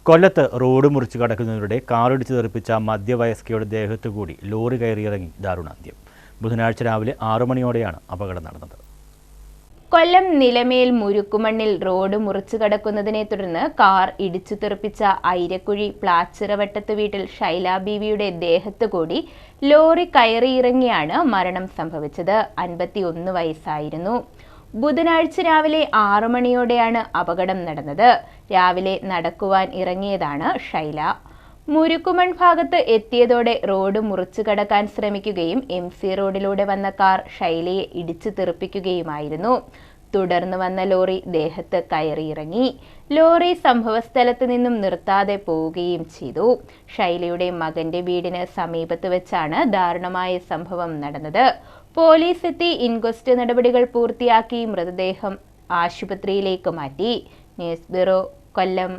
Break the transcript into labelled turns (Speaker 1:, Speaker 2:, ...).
Speaker 1: കൊല്ലത്ത് റോഡ് മുറിച്ച് കടക്കുന്നതിനിടെ കാറിടിച്ച് തെറിപ്പിച്ച മധ്യവയസ്കയുടെ ദേഹത്തു കൂടി ലോറി കയറിയിറങ്ങി ദാരുണാന്ത്യം. ബുധനാഴ്ച രാവിലെ 6 മണിയോടെയാണ് അപകടം നടന്നത്.
Speaker 2: കൊല്ലം നിലമേൽ മുരുക്കുമണ്ണിൽ റോഡ് മുറിച്ചു കടക്കുന്നതിനെ തുടർന്ന് കാർ ഇടിച്ചു തെറിപ്പിച്ച ഐരക്കുഴി പ്ലാച്ചിറവട്ടത്ത് വീട്ടിൽ ഷൈല ബീവിയുടെ ദേഹത്തു കൂടി ലോറി കയറിയിറങ്ങിയാണ് മരണം സംഭവിച്ചത്. 51 വയസ്സായിരുന്നു. ബുധനാഴ്ച രാവിലെ 6 മണിയോടെയാണ് അപകടം നടന്നത്. രാവിലെ നടക്കുവാൻ ഇറങ്ങിയതാണ് ഷൈല. മുരുക്കുമൺ ഭാഗത്ത് എത്തിയതോടെ റോഡ് മുറിച്ചു കടക്കാൻ ശ്രമിക്കുകയും MC റോഡിലൂടെ വന്ന കാർ ഷൈലയെ ഇടിച്ചു തെറിപ്പിക്കുകയുമായിരുന്നു. തുടർന്ന് വന്ന ലോറി ദേഹത്ത് കയറിയിറങ്ങി. ലോറി സംഭവസ്ഥലത്ത് നിന്നും നിർത്താതെ പോവുകയും ചെയ്തു. ഷൈലയുടെ മകന്റെ വീടിന് സമീപത്ത് വെച്ചാണ് ദാരുണമായ സംഭവം നടന്നത്. പോലീസ് എത്തി ഇൻക്വസ്റ്റ് നടപടികൾ പൂർത്തിയാക്കി മൃതദേഹം ആശുപത്രിയിലേക്ക് മാറ്റി. ന്യൂസ് ബ്യൂറോ, കൊല്ലം.